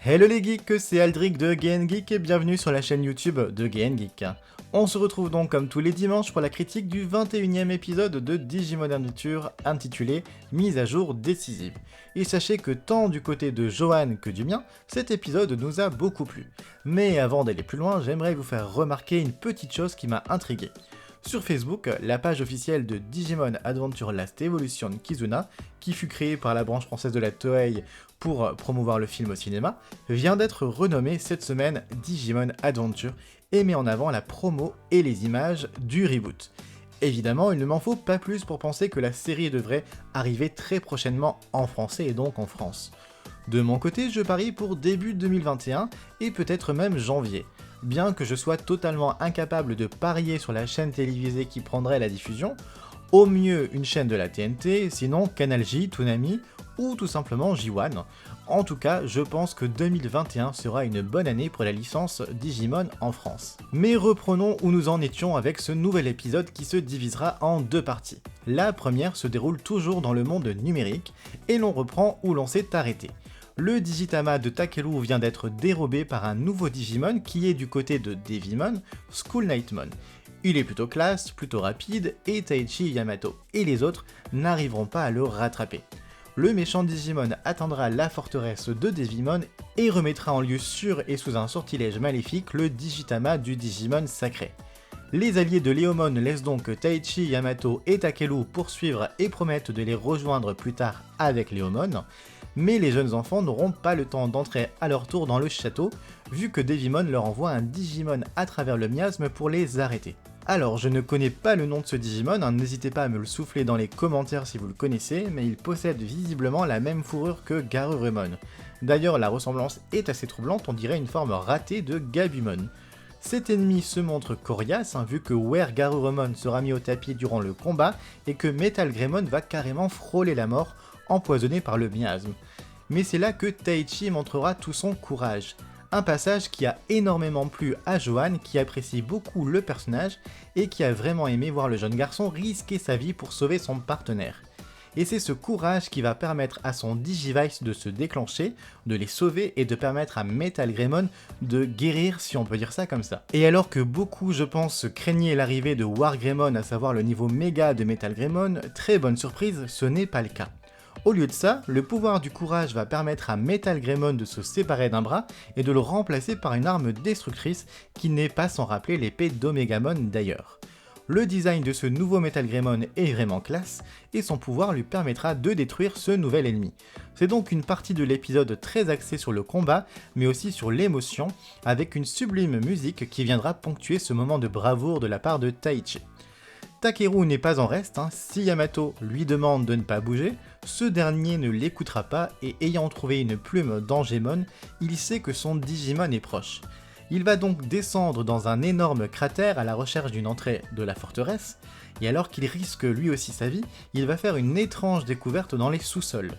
Hello les geeks, c'est Aldric de Game Geek et bienvenue sur la chaîne YouTube de Game Geek. On se retrouve donc comme tous les dimanches pour la critique du 21e épisode de Digimon Adventure intitulé Mise à jour décisive. Et sachez que tant du côté de Johan que du mien, cet épisode nous a beaucoup plu. Mais avant d'aller plus loin, j'aimerais vous faire remarquer une petite chose qui m'a intrigué. Sur Facebook, la page officielle de Digimon Adventure Last Evolution Kizuna, qui fut créée par la branche française de la Toei pour promouvoir le film au cinéma, vient d'être renommée cette semaine Digimon Adventure et met en avant la promo et les images du reboot. Évidemment, il ne m'en faut pas plus pour penser que la série devrait arriver très prochainement en français et donc en France. De mon côté, je parie pour début 2021 et peut-être même janvier. Bien que je sois totalement incapable de parier sur la chaîne télévisée qui prendrait la diffusion, au mieux une chaîne de la TNT, sinon Canal J, Toonami ou tout simplement J1. En tout cas, je pense que 2021 sera une bonne année pour la licence Digimon en France. Mais reprenons où nous en étions avec ce nouvel épisode qui se divisera en deux parties. La première se déroule toujours dans le monde numérique et l'on reprend où l'on s'est arrêté. Le Digitama de Takeru vient d'être dérobé par un nouveau Digimon qui est du côté de Devimon, School Nightmon. Il est plutôt classe, plutôt rapide, et Taichi Yamato et les autres n'arriveront pas à le rattraper. Le méchant Digimon atteindra la forteresse de Devimon et remettra en lieu sûr et sous un sortilège maléfique le Digitama du Digimon sacré. Les alliés de Leomon laissent donc Taichi, Yamato et Takeru poursuivre et promettent de les rejoindre plus tard avec Leomon, mais les jeunes enfants n'auront pas le temps d'entrer à leur tour dans le château, vu que Devimon leur envoie un Digimon à travers le miasme pour les arrêter. Alors, je ne connais pas le nom de ce Digimon, n'hésitez pas à me le souffler dans les commentaires si vous le connaissez, mais il possède visiblement la même fourrure que Garurumon. D'ailleurs, la ressemblance est assez troublante, on dirait une forme ratée de Gabumon. Cet ennemi se montre coriace, vu que Were Garurumon sera mis au tapis durant le combat, et que Metal Greymon va carrément frôler la mort, empoisonné par le miasme. Mais c'est là que Taichi montrera tout son courage. Un passage qui a énormément plu à Johan, qui apprécie beaucoup le personnage et qui a vraiment aimé voir le jeune garçon risquer sa vie pour sauver son partenaire. Et c'est ce courage qui va permettre à son Digivice de se déclencher, de les sauver et de permettre à Metal Greymon de guérir, si on peut dire ça comme ça. Et alors que beaucoup, je pense, craignaient l'arrivée de War Greymon, à savoir le niveau méga de Metal Greymon, très bonne surprise, ce n'est pas le cas. Au lieu de ça, le pouvoir du courage va permettre à Metal Greymon de se séparer d'un bras et de le remplacer par une arme destructrice qui n'est pas sans rappeler l'épée d'Omegamon d'ailleurs. Le design de ce nouveau Metal Greymon est vraiment classe et son pouvoir lui permettra de détruire ce nouvel ennemi. C'est donc une partie de l'épisode très axée sur le combat mais aussi sur l'émotion avec une sublime musique qui viendra ponctuer ce moment de bravoure de la part de Taichi. Takeru n'est pas en reste, si Yamato lui demande de ne pas bouger, ce dernier ne l'écoutera pas et ayant trouvé une plume d'Angemon, il sait que son Digimon est proche. Il va donc descendre dans un énorme cratère à la recherche d'une entrée de la forteresse, et alors qu'il risque lui aussi sa vie, il va faire une étrange découverte dans les sous-sols.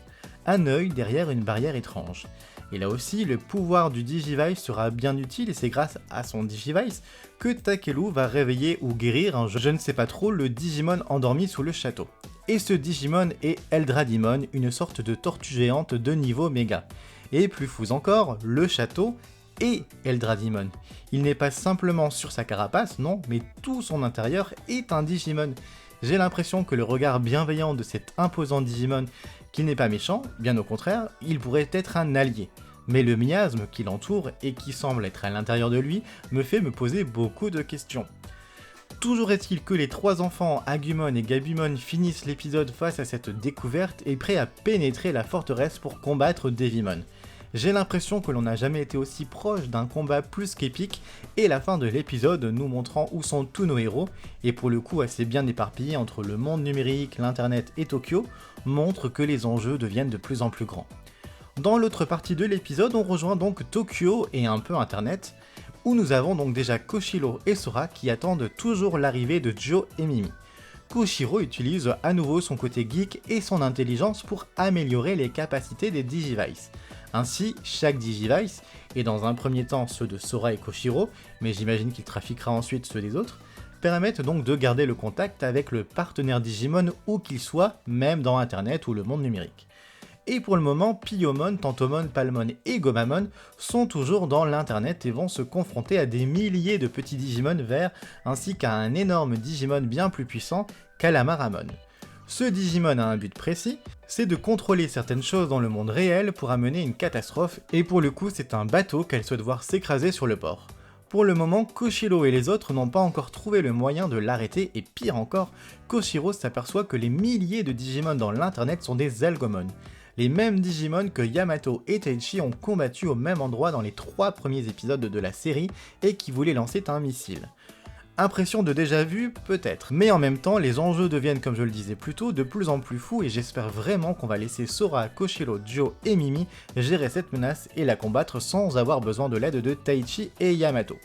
Un œil derrière une barrière étrange. Et là aussi, le pouvoir du Digivice sera bien utile et c'est grâce à son Digivice que Takeru va réveiller ou guérir, je ne sais pas trop, le Digimon endormi sous le château. Et ce Digimon est Eldradimon, une sorte de tortue géante de niveau méga. Et plus fou encore, le château est Eldradimon. Il n'est pas simplement sur sa carapace, non, mais tout son intérieur est un Digimon. J'ai l'impression que le regard bienveillant de cet imposant Digimon, qui n'est pas méchant, bien au contraire, il pourrait être un allié. Mais le miasme qui l'entoure et qui semble être à l'intérieur de lui me fait me poser beaucoup de questions. Toujours est-il que les trois enfants, Agumon et Gabumon, finissent l'épisode face à cette découverte et prêts à pénétrer la forteresse pour combattre Devimon. J'ai l'impression que l'on n'a jamais été aussi proche d'un combat plus qu'épique, et la fin de l'épisode nous montrant où sont tous nos héros, et pour le coup assez bien éparpillés entre le monde numérique, l'internet et Tokyo, montre que les enjeux deviennent de plus en plus grands. Dans l'autre partie de l'épisode, on rejoint donc Tokyo et un peu internet, où nous avons donc déjà Koshiro et Sora qui attendent toujours l'arrivée de Joe et Mimi. Koshiro utilise à nouveau son côté geek et son intelligence pour améliorer les capacités des Digivice. Ainsi, chaque Digivice, et dans un premier temps ceux de Sora et Koshiro, mais j'imagine qu'il trafiquera ensuite ceux des autres, permettent donc de garder le contact avec le partenaire Digimon où qu'il soit, même dans internet ou le monde numérique. Et pour le moment, Piyomon, Tantomon, Palmon et Gomamon sont toujours dans l'internet et vont se confronter à des milliers de petits Digimon verts ainsi qu'à un énorme Digimon bien plus puissant, Calamaramon. Ce Digimon a un but précis, c'est de contrôler certaines choses dans le monde réel pour amener une catastrophe, et pour le coup c'est un bateau qu'elle souhaite voir s'écraser sur le port. Pour le moment, Koshiro et les autres n'ont pas encore trouvé le moyen de l'arrêter, et pire encore, Koshiro s'aperçoit que les milliers de Digimon dans l'internet sont des Algomon. Les mêmes Digimon que Yamato et Taichi ont combattu au même endroit dans les 3 premiers épisodes de la série et qui voulaient lancer un missile. Impression de déjà vu, peut-être, mais en même temps, les enjeux deviennent, comme je le disais plus tôt, de plus en plus fous et j'espère vraiment qu'on va laisser Sora, Koshiro, Joe et Mimi gérer cette menace et la combattre sans avoir besoin de l'aide de Taichi et Yamato.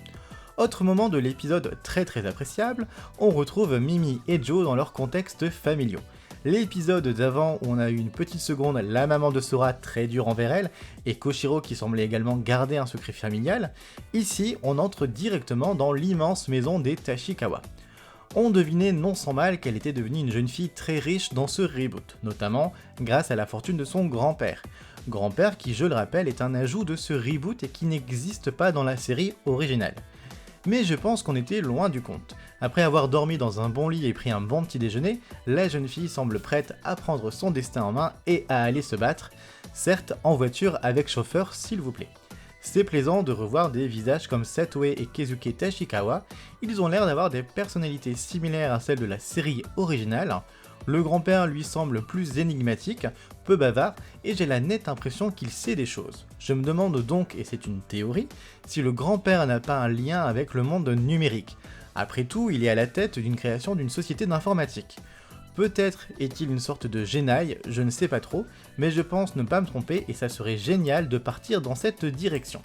Autre moment de l'épisode très appréciable, on retrouve Mimi et Joe dans leurs contextes familiaux. L'épisode d'avant où on a eu une petite seconde la maman de Sora très dure envers elle et Koshiro qui semblait également garder un secret familial, ici on entre directement dans l'immense maison des Tachikawa. On devinait non sans mal qu'elle était devenue une jeune fille très riche dans ce reboot, notamment grâce à la fortune de son grand-père. Grand-père qui, je le rappelle, est un ajout de ce reboot et qui n'existe pas dans la série originale. Mais je pense qu'on était loin du compte. Après avoir dormi dans un bon lit et pris un bon petit déjeuner, la jeune fille semble prête à prendre son destin en main et à aller se battre, certes en voiture avec chauffeur s'il vous plaît. C'est plaisant de revoir des visages comme Satoe et Keisuke Tachikawa, ils ont l'air d'avoir des personnalités similaires à celles de la série originale. Le grand-père lui semble plus énigmatique, peu bavard, et j'ai la nette impression qu'il sait des choses. Je me demande donc, et c'est une théorie, si le grand-père n'a pas un lien avec le monde numérique. Après tout, il est à la tête d'une création d'une société d'informatique. Peut-être est-il une sorte de Genai, je ne sais pas trop, mais je pense ne pas me tromper et ça serait génial de partir dans cette direction.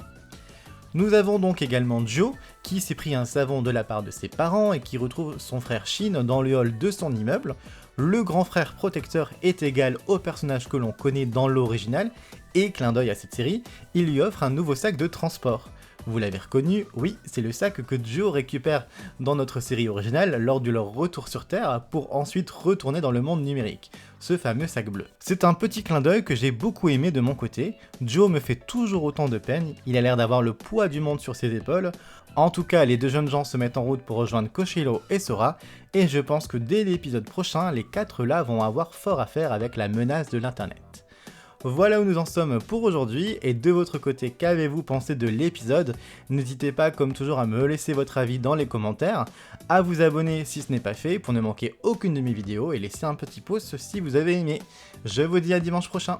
Nous avons donc également Joe, qui s'est pris un savon de la part de ses parents et qui retrouve son frère Shin dans le hall de son immeuble. Le grand frère protecteur est égal au personnage que l'on connaît dans l'original, et clin d'œil à cette série, il lui offre un nouveau sac de transport. Vous l'avez reconnu, oui, c'est le sac que Joe récupère dans notre série originale lors de leur retour sur Terre pour ensuite retourner dans le monde numérique, ce fameux sac bleu. C'est un petit clin d'œil que j'ai beaucoup aimé de mon côté, Joe me fait toujours autant de peine, il a l'air d'avoir le poids du monde sur ses épaules. En tout cas, les deux jeunes gens se mettent en route pour rejoindre Koshiro et Sora, et je pense que dès l'épisode prochain, les 4 là vont avoir fort à faire avec la menace de l'internet. Voilà où nous en sommes pour aujourd'hui, et de votre côté, qu'avez-vous pensé de l'épisode? N'hésitez pas comme toujours à me laisser votre avis dans les commentaires, à vous abonner si ce n'est pas fait pour ne manquer aucune de mes vidéos, et laisser un petit pouce si vous avez aimé. Je vous dis à dimanche prochain.